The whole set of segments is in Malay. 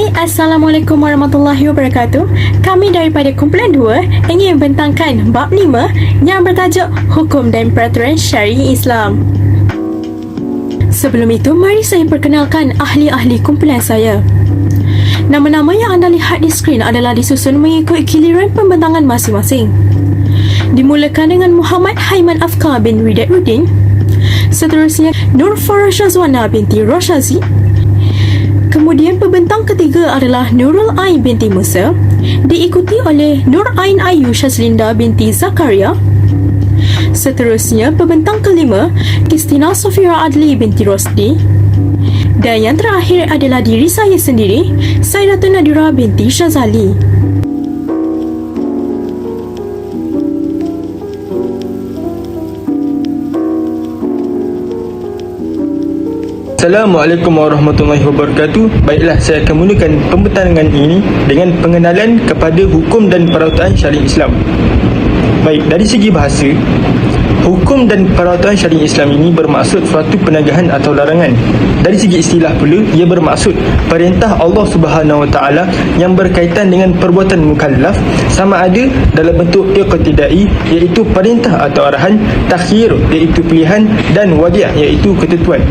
Hai, Assalamualaikum warahmatullahi wabarakatuh. Kami daripada kumpulan 2 ingin membentangkan bab 5 yang bertajuk Hukum dan Peraturan Syar'i Islam. Sebelum itu, mari saya perkenalkan ahli-ahli kumpulan saya. Nama-nama yang anda lihat di skrin adalah disusun mengikut giliran pembentangan masing-masing. Dimulakan dengan Muhammad Haiman Afkar bin Ridayuddin. Seterusnya Nur Farah Syazwana binti Roshazi. Kemudian pembentang ketiga adalah Nurul Ain binti Musa, diikuti oleh Nur Ain Ayu Syazlinda binti Zakaria. Seterusnya pembentang kelima Kristina Sofia Adli binti Rosdi. Dan yang terakhir adalah diri saya sendiri, Sayyidatun Nadira binti Syazali. Assalamualaikum warahmatullahi wabarakatuh. Baiklah, saya akan mulakan pembentangan ini dengan pengenalan kepada hukum dan peraturan syari'i Islam. Baik, dari segi bahasa, hukum dan peraturan syari'i Islam ini bermaksud suatu penegahan atau larangan. Dari segi istilah pula, ia bermaksud perintah Allah Subhanahu Wa Taala yang berkaitan dengan perbuatan mukallaf, sama ada dalam bentuk iqtidai iaitu perintah atau arahan, takhir iaitu pilihan, dan wadi' iaitu ketentuan.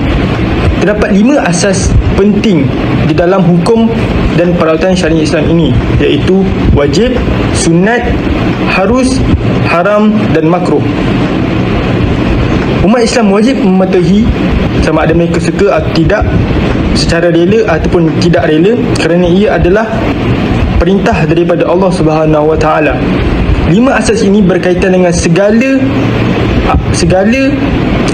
Terdapat 5 asas penting di dalam hukum dan peraturan syari'i Islam ini, iaitu wajib, sunat, harus, haram dan makruh. Umat Islam wajib mematuhi sama ada mereka suka atau tidak, secara rela ataupun tidak rela, kerana ia adalah perintah daripada Allah Subhanahu Wa Taala. 5 asas ini berkaitan dengan segala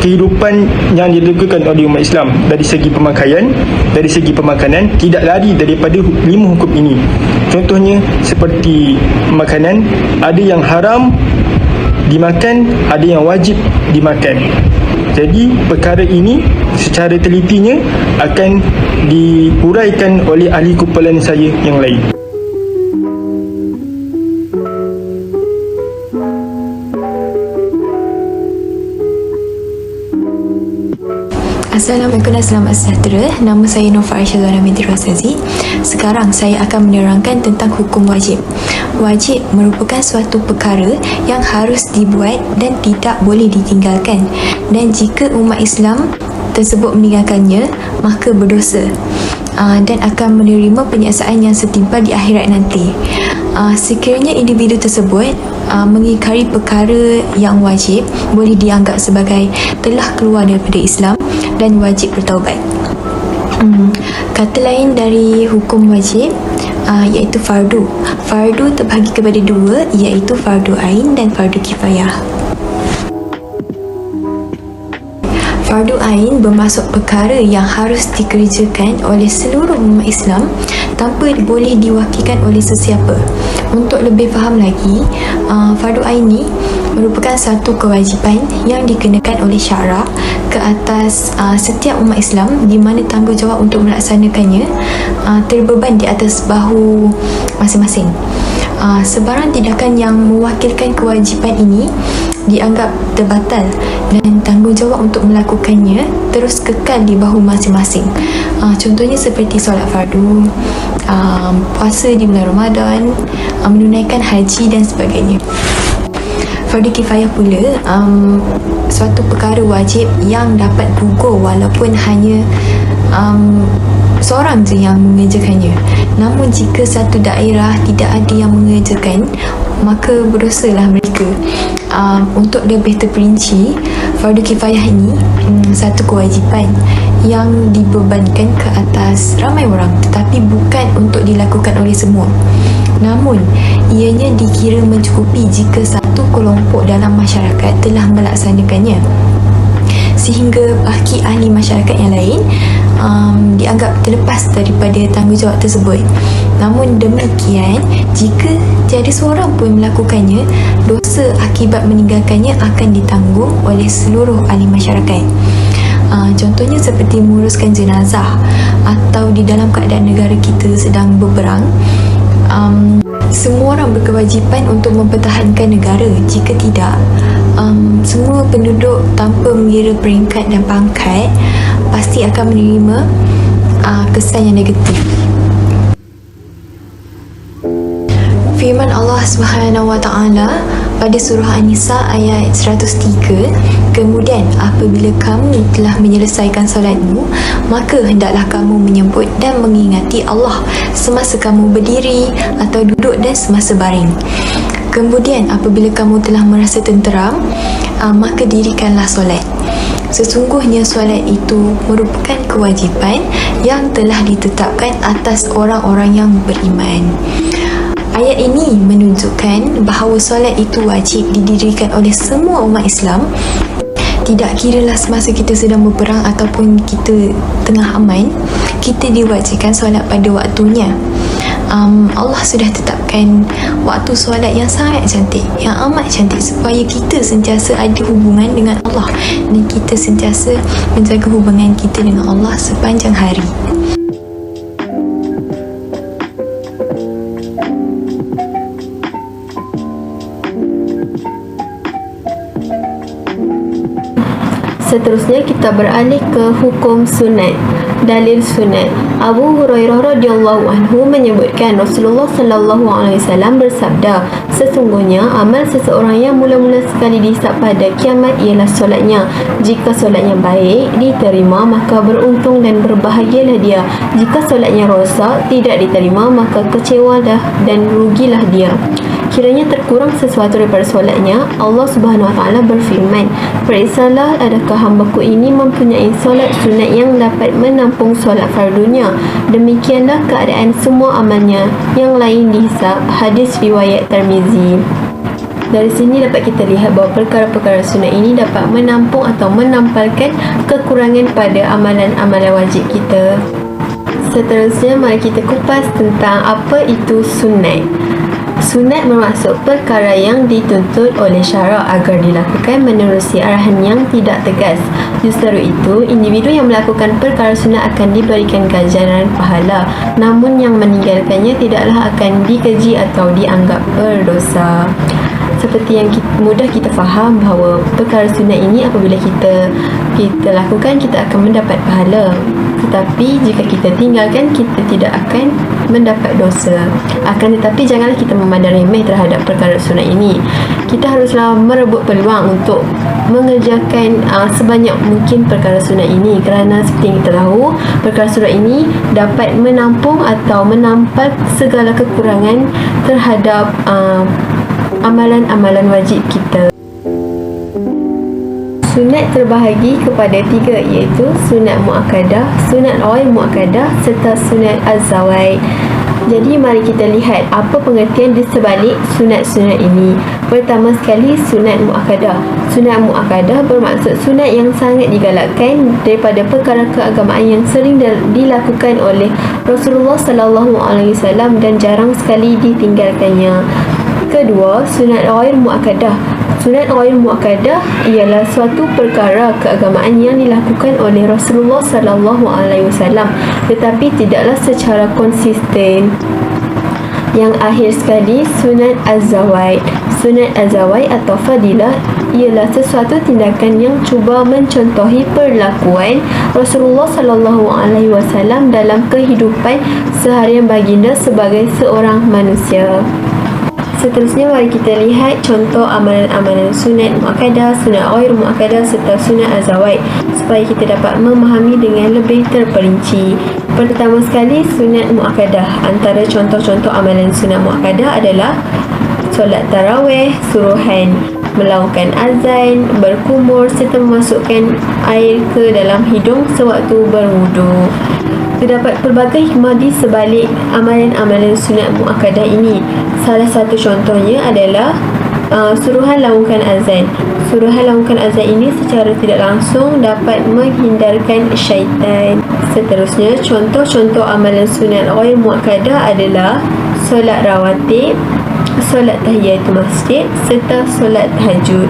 kehidupan yang dilakukan oleh umat Islam. Dari segi pemakaian, dari segi pemakanan, tidak lari daripada 5 hukum ini. Contohnya seperti makanan, ada yang haram dimakan, ada yang wajib dimakan. Jadi perkara ini secara telitinya akan dihuraikan oleh ahli kumpulan saya yang lain. Assalamualaikum dan selamat sejahtera. Nama saya Nur Farah Syazwana binti Roshazi. Sekarang saya akan menerangkan tentang hukum wajib. Wajib merupakan suatu perkara yang harus dibuat dan tidak boleh ditinggalkan. Dan jika umat Islam tersebut meninggalkannya, maka berdosa dan akan menerima penyiksaan yang setimpal di akhirat nanti. Sekiranya individu tersebut mengingkari perkara yang wajib, boleh dianggap sebagai telah keluar daripada Islam dan wajib bertaubat. Kata lain dari hukum wajib iaitu fardu. Fardu terbahagi kepada 2, iaitu fardu ain dan fardu kifayah. Fardu ain bermaksud perkara yang harus dikerjakan oleh seluruh umat Islam tanpa boleh diwakilkan oleh sesiapa. Untuk lebih faham lagi, fardu ain ni merupakan satu kewajipan yang dikenakan oleh syarak ke atas setiap umat Islam, di mana tanggungjawab untuk melaksanakannya terbeban di atas bahu masing-masing. Sebarang tindakan yang mewakilkan kewajipan ini dianggap terbatal dan tanggungjawab untuk melakukannya terus kekal di bahu masing-masing. Contohnya seperti solat fardu, puasa di bulan Ramadan, menunaikan haji dan sebagainya. Fardu kifayah pula suatu perkara wajib yang dapat gugur walaupun hanya seorang je yang mengerjakannya. Namun jika satu daerah tidak ada yang mengerjakan, maka berdosalah mereka. Untuk lebih terperinci, fardu kifayah ini satu kewajipan yang dibebankan ke atas ramai orang, tetapi bukan untuk dilakukan oleh semua. Namun ianya dikira mencukupi jika satu kelompok dalam masyarakat telah melaksanakannya, sehingga baki ahli masyarakat yang lain dianggap terlepas daripada tanggungjawab tersebut. Namun demikian, jika tiada seorang pun melakukannya, dosa akibat meninggalkannya akan ditanggung oleh seluruh ahli masyarakat. Contohnya seperti menguruskan jenazah, atau di dalam keadaan negara kita sedang berperang, semua orang berkewajipan untuk mempertahankan negara. Jika tidak, semua penduduk tanpa mengira peringkat dan pangkat pasti akan menerima kesan yang negatif. Firman Allah Subhanahu wa taala pada surah An-Nisa ayat 103, kemudian apabila kamu telah menyelesaikan solatmu, maka hendaklah kamu menyebut dan mengingati Allah semasa kamu berdiri atau duduk dan semasa baring. Kemudian apabila kamu telah merasa tenteram, maka dirikanlah solat. Sesungguhnya solat itu merupakan kewajipan yang telah ditetapkan atas orang-orang yang beriman. Ayat ini menunjukkan bahawa solat itu wajib didirikan oleh semua umat Islam. Tidak kiralah semasa kita sedang berperang ataupun kita tengah aman, kita diwajibkan solat pada waktunya. Allah sudah tetapkan waktu solat yang sangat cantik, yang amat cantik, supaya kita sentiasa ada hubungan dengan Allah dan kita sentiasa menjaga hubungan kita dengan Allah sepanjang hari. Seterusnya kita beralih ke hukum sunat. Dalil sunat. Abu Hurairah radhiyallahu anhu menyebutkan Rasulullah sallallahu alaihi wasallam bersabda, sesungguhnya amal seseorang yang mula-mula sekali dihisap pada kiamat ialah solatnya. Jika solatnya baik, diterima, maka beruntung dan berbahagialah dia. Jika solatnya rosak, tidak diterima, maka kecewalah dan rugilah dia. Kiranya terkurang sesuatu daripada solatnya, Allah Subhanahu Wa Taala berfirman, periksalah adakah hambaku ini mempunyai solat sunat yang dapat menampung solat fardunya. Demikianlah keadaan semua amalnya yang lain dihisap. Hadis riwayat Tirmizi. Dari sini dapat kita lihat bahawa perkara-perkara sunat ini dapat menampung atau menampalkan kekurangan pada amalan-amalan wajib kita. Seterusnya, mari kita kupas tentang apa itu sunat. Sunat bermaksud perkara yang dituntut oleh syarak agar dilakukan menerusi arahan yang tidak tegas. Justru itu, individu yang melakukan perkara sunat akan diberikan ganjaran pahala, namun yang meninggalkannya tidaklah akan dikeji atau dianggap berdosa. Seperti yang mudah kita faham bahawa perkara sunat ini apabila kita lakukan, kita akan mendapat pahala. Tetapi jika kita tinggalkan, kita tidak akan mendapat dosa. Akan tetapi janganlah kita memandang remeh terhadap perkara sunat ini. Kita haruslah merebut peluang untuk mengerjakan sebanyak mungkin perkara sunat ini, kerana seperti yang kita tahu, perkara sunat ini dapat menampung atau menampal segala kekurangan terhadap amalan-amalan wajib kita. Sunat terbahagi kepada 3, iaitu sunat muakkadah, sunat ghair muakkadah serta sunat az-zawaid. Jadi mari kita lihat apa pengertian di sebalik sunat-sunat ini. Pertama sekali, sunat muakkadah. Sunat muakkadah bermaksud sunat yang sangat digalakkan daripada perkara keagamaan yang sering dilakukan oleh Rasulullah sallallahu alaihi wasallam dan jarang sekali ditinggalkannya. Kedua, sunat ghair muakkadah. Sunat ghair muakkadah ialah suatu perkara keagamaan yang dilakukan oleh Rasulullah sallallahu alaihi wasallam tetapi tidaklah secara konsisten. Yang akhir sekali, sunat az-zawaid. Sunat az-zawaid atau fadilah ialah sesuatu tindakan yang cuba mencontohi perlakuan Rasulullah sallallahu alaihi wasallam dalam kehidupan seharian baginda sebagai seorang manusia. Seterusnya, mari kita lihat contoh amalan-amalan sunat muakkadah, sunat ghair muakkadah serta sunat az-zawaid supaya kita dapat memahami dengan lebih terperinci. Pertama sekali, sunat muakkadah. Antara contoh-contoh amalan sunat muakkadah adalah solat tarawih, suruhan melaungkan azan, berkumur serta memasukkan air ke dalam hidung sewaktu berwudu. Terdapat pelbagai hikmah di sebalik amalan-amalan sunat muakkadah ini. Salah satu contohnya adalah suruhan laungkan azan. Suruhan laungkan azan ini secara tidak langsung dapat menghindarkan syaitan. Seterusnya, contoh-contoh amalan sunat ghair muakkadah adalah solat rawatib, solat tahiyatul masjid serta solat tahajud.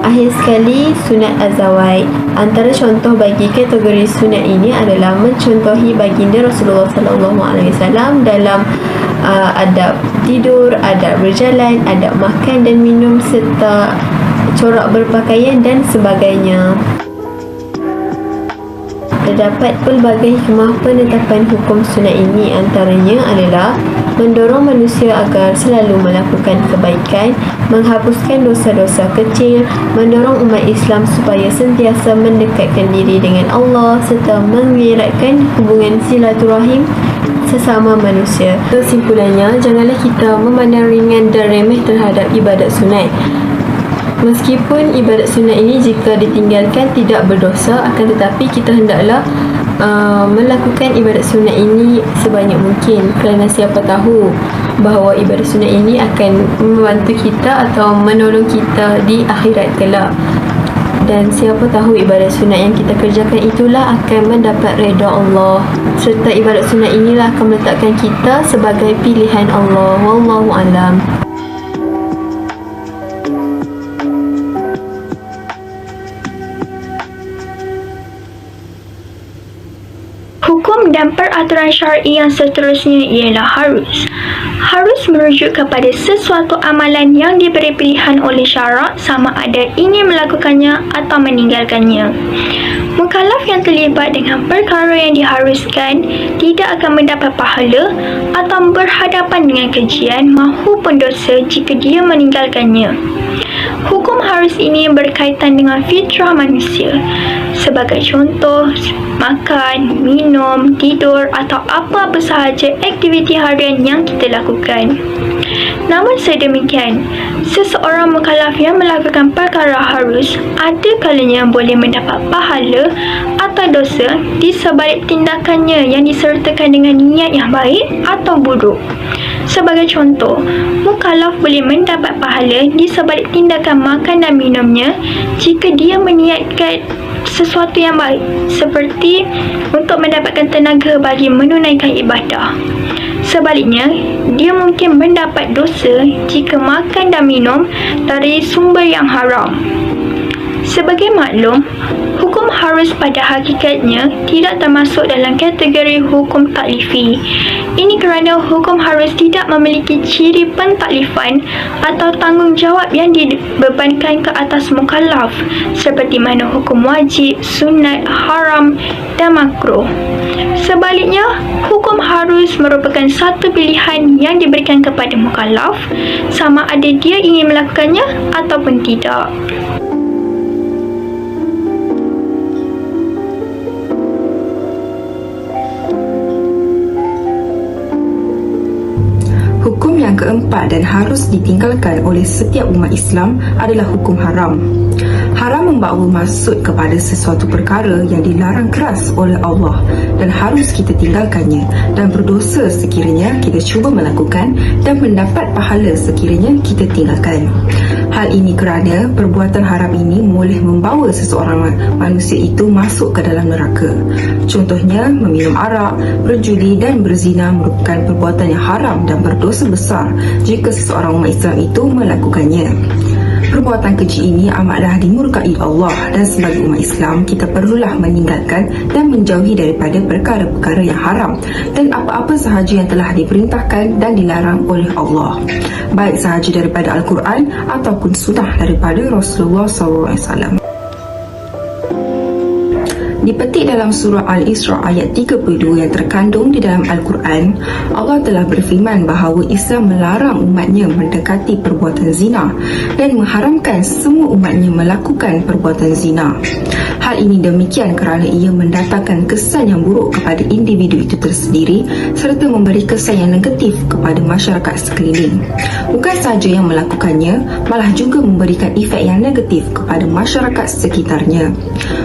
Akhir sekali, sunat az-zawaid. Antara contoh bagi kategori sunat ini adalah mencontohi baginda Rasulullah sallallahu alaihi wasallam dalam adab tidur, adab berjalan, adab makan dan minum serta corak berpakaian dan sebagainya. Terdapat pelbagai hikmah penetapan hukum sunat ini, antaranya adalah mendorong manusia agar selalu melakukan kebaikan, menghapuskan dosa-dosa kecil, mendorong umat Islam supaya sentiasa mendekatkan diri dengan Allah serta mengeratkan hubungan silaturahim sesama manusia. Kesimpulannya, janganlah kita memandang ringan dan remeh terhadap ibadat sunat. Meskipun ibadat sunat ini jika ditinggalkan tidak berdosa, akan tetapi kita hendaklah melakukan ibadat sunat ini sebanyak mungkin, kerana siapa tahu bahawa ibadat sunat ini akan membantu kita atau menolong kita di akhirat kelak. Dan siapa tahu ibadat sunat yang kita kerjakan itulah akan mendapat redha Allah, serta ibadat sunat inilah akan meletakkan kita sebagai pilihan Allah. Wallahu alam. Hukum dan peraturan syar'i yang seterusnya ialah harus. Harus merujuk kepada sesuatu amalan yang diberi pilihan oleh syarak sama ada ingin melakukannya atau meninggalkannya. Mukallaf yang terlibat dengan perkara yang diharuskan tidak akan mendapat pahala atau berhadapan dengan kejian maupun dosa jika dia meninggalkannya. Hukum harus ini berkaitan dengan fitrah manusia. Sebagai contoh, makan, minum, tidur atau apa-apa sahaja aktiviti harian yang kita lakukan. Namun sedemikian, seseorang mukallaf yang melakukan perkara harus ada kalanya boleh mendapat pahala atau dosa di sebalik tindakannya yang disertakan dengan niat yang baik atau buruk. Sebagai contoh, mukallaf boleh mendapat pahala di sebalik tindakan makan dan minumnya jika dia meniatkan sesuatu yang baik, seperti untuk mendapatkan tenaga bagi menunaikan ibadah. Sebaliknya, dia mungkin mendapat dosa jika makan dan minum dari sumber yang haram. Sebagai maklum, hukum harus pada hakikatnya tidak termasuk dalam kategori hukum taklifi. Ini kerana hukum harus tidak memiliki ciri pentaklifan atau tanggungjawab yang dibebankan ke atas mukallaf, seperti mana hukum wajib, sunat, haram dan makruh. Sebaliknya, hukum harus merupakan satu pilihan yang diberikan kepada mukallaf sama ada dia ingin melakukannya ataupun tidak. Hukum yang keempat dan harus ditinggalkan oleh setiap umat Islam adalah hukum haram. Haram membawa maksud kepada sesuatu perkara yang dilarang keras oleh Allah dan harus kita tinggalkannya, dan berdosa sekiranya kita cuba melakukan dan mendapat pahala sekiranya kita tinggalkan. Hal ini kerana perbuatan haram ini boleh membawa seseorang manusia itu masuk ke dalam neraka. Contohnya, meminum arak, berjudi dan berzina merupakan perbuatan yang haram dan berdosa besar jika seseorang umat Islam itu melakukannya. Perbuatan keji ini amatlah dimurkai Allah, dan sebagai umat Islam kita perlulah meninggalkan dan menjauhi daripada perkara-perkara yang haram dan apa-apa sahaja yang telah diperintahkan dan dilarang oleh Allah, baik sahaja daripada Al-Quran ataupun sunnah daripada Rasulullah SAW. Dipetik dalam surah Al-Isra ayat 32 yang terkandung di dalam Al-Quran, Allah telah berfirman bahawa Islam melarang umatnya mendekati perbuatan zina dan mengharamkan semua umatnya melakukan perbuatan zina. Hal ini demikian kerana ia mendatangkan kesan yang buruk kepada individu itu tersendiri serta memberi kesan yang negatif kepada masyarakat sekeliling. Bukan sahaja yang melakukannya, malah juga memberikan efek yang negatif kepada masyarakat sekitarnya.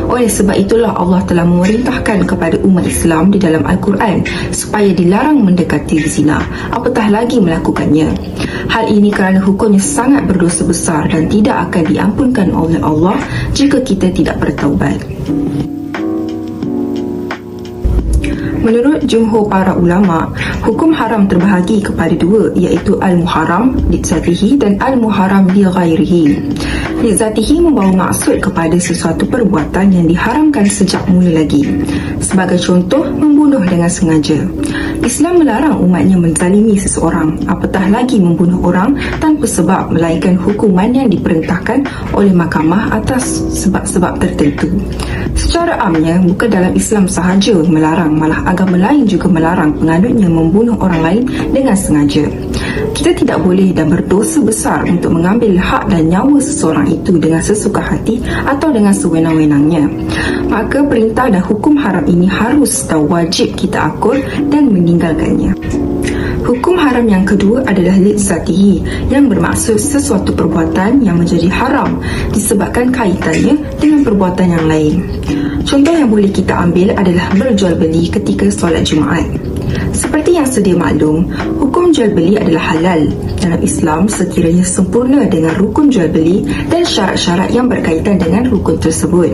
Oleh sebab itulah Allah telah memerintahkan kepada umat Islam di dalam Al-Quran supaya dilarang mendekati zina, apatah lagi melakukannya. Hal ini kerana hukumnya sangat berdosa besar dan tidak akan diampunkan oleh Allah jika kita tidak bertaubat. Menurut jumhur para ulama, hukum haram terbahagi kepada dua, iaitu al-muharram li dzatihi dan al-muharram li ghairihi. Lidzatihi membawa maksud kepada sesuatu perbuatan yang diharamkan sejak mula lagi. Sebagai contoh, membunuh dengan sengaja. Islam melarang umatnya menzalimi seseorang, apatah lagi membunuh orang tanpa sebab, melainkan hukuman yang diperintahkan oleh mahkamah atas sebab-sebab tertentu. Secara amnya, bukan dalam Islam sahaja melarang, malah agama lain juga melarang penganutnya membunuh orang lain dengan sengaja. Kita tidak boleh dan berdosa besar untuk mengambil hak dan nyawa seseorang itu dengan sesuka hati atau dengan sewenang-wenangnya. Maka perintah dan hukum haram ini harus dan wajib kita akur dan meninggalkannya. Hukum haram yang kedua adalah lidzatihi, yang bermaksud sesuatu perbuatan yang menjadi haram disebabkan kaitannya dengan perbuatan yang lain. Contoh yang boleh kita ambil adalah berjual beli ketika solat Jumaat. Seperti yang sedia maklum, hukum jual beli adalah halal dalam Islam sekiranya sempurna dengan rukun jual beli dan syarat-syarat yang berkaitan dengan rukun tersebut.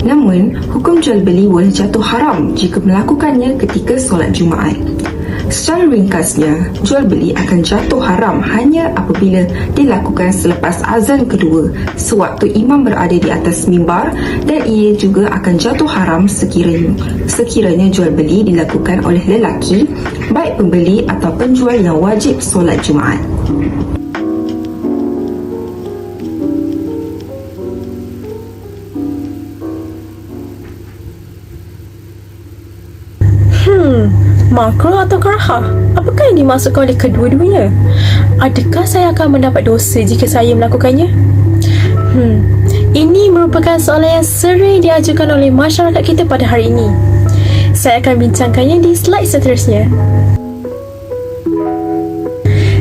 Namun, hukum jual beli boleh jatuh haram jika melakukannya ketika solat Jumaat. Secara ringkasnya, jual beli akan jatuh haram hanya apabila dilakukan selepas azan kedua, sewaktu imam berada di atas mimbar, dan ia juga akan jatuh haram sekiranya jual beli dilakukan oleh lelaki, baik pembeli atau penjual yang wajib solat Jumaat. Makruh atau karahah? Apakah yang dimaksudkan oleh kedua-duanya? Adakah saya akan mendapat dosa jika saya melakukannya? Ini merupakan soalan yang sering diajukan oleh masyarakat kita pada hari ini. Saya akan bincangkannya di slide seterusnya.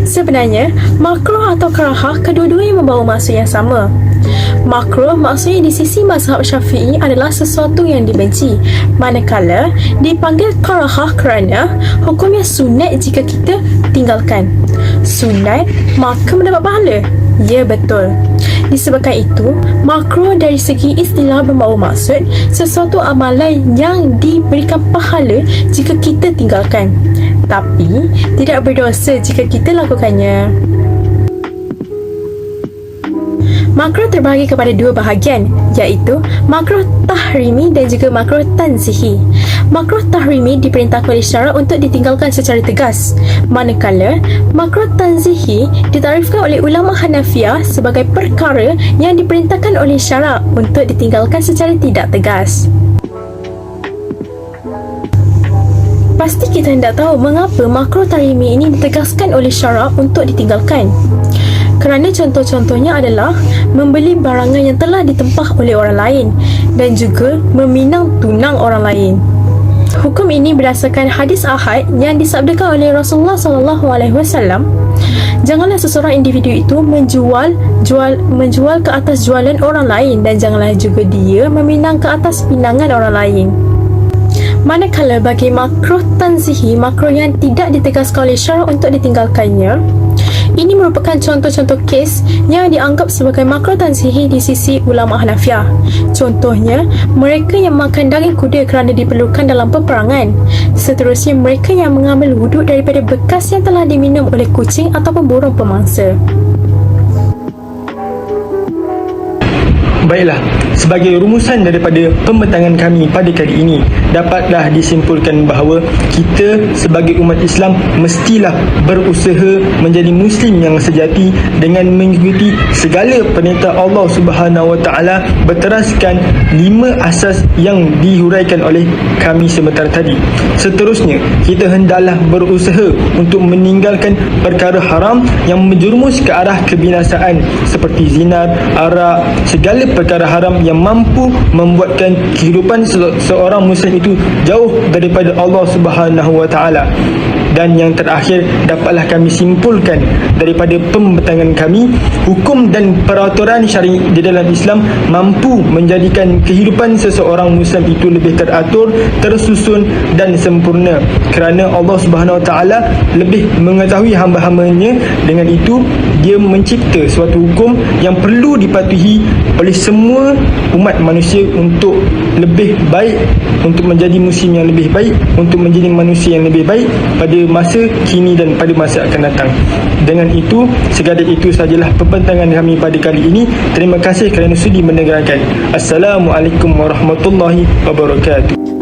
Sebenarnya, makruh atau karahah kedua-duanya membawa maksud yang sama. Makruh maksudnya di sisi mazhab Syafi'i adalah sesuatu yang dibenci, manakala dipanggil karahah kerana hukumnya sunat jika kita tinggalkan. Sunat maka mendapat pahala. Ya, betul. Disebabkan itu, makruh dari segi istilah membawa maksud sesuatu amalan yang diberikan pahala jika kita tinggalkan, tapi tidak berdosa jika kita lakukannya. Makruh terbahagi kepada dua bahagian, iaitu makruh tahrimi dan juga makruh tanzihi. Makruh tahrimi diperintahkan oleh syarak untuk ditinggalkan secara tegas, manakala makruh tanzihi ditarifkan oleh ulama Hanafiyah sebagai perkara yang diperintahkan oleh syarak untuk ditinggalkan secara tidak tegas. Pasti kita hendak tahu mengapa makruh tahrimi ini ditegaskan oleh syarak untuk ditinggalkan. Kerana contoh-contohnya adalah membeli barangan yang telah ditempah oleh orang lain dan juga meminang tunang orang lain. Hukum ini berdasarkan hadis ahad yang disabdakan oleh Rasulullah SAW. Janganlah seseorang individu itu menjual ke atas jualan orang lain, dan janganlah juga dia meminang ke atas pinangan orang lain. Manakala bagi makruh tanzihi, makruh yang tidak ditegaskan oleh syarak untuk ditinggalkannya, ini merupakan contoh-contoh kes yang dianggap sebagai makruh tanzihi di sisi ulama Hanafiyah. Contohnya, mereka yang makan daging kuda kerana diperlukan dalam peperangan. Seterusnya, mereka yang mengambil wuduk daripada bekas yang telah diminum oleh kucing ataupun burung pemangsa. Baiklah, sebagai rumusan daripada pembentangan kami pada kali ini, dapatlah disimpulkan bahawa kita sebagai umat Islam mestilah berusaha menjadi Muslim yang sejati dengan mengikuti segala perintah Allah Subhanahu Wa Taala berteraskan 5 asas yang dihuraikan oleh kami sebentar tadi. Seterusnya, kita hendaklah berusaha untuk meninggalkan perkara haram yang menjerumus ke arah kebinasaan seperti zina, arak, segala perkara haram yang mampu membuatkan kehidupan seorang Muslim itu jauh daripada Allah Subhanahu Wa Taala. Dan yang terakhir, dapatlah kami simpulkan daripada pembentangan kami, hukum dan peraturan syar'i di dalam Islam mampu menjadikan kehidupan seseorang Muslim itu lebih teratur, tersusun dan sempurna, kerana Allah Subhanahu Wa Taala lebih mengetahui hamba-hambanya. Dengan itu, dia mencipta suatu hukum yang perlu dipatuhi oleh semua umat manusia untuk lebih baik, untuk menjadi muslim yang lebih baik, untuk menjadi manusia yang lebih baik pada masa kini dan pada masa akan datang. Dengan itu, sekadar itu sajalah pembentangan kami pada kali ini. Terima kasih kerana sudi mendengarkan. Assalamualaikum warahmatullahi wabarakatuh.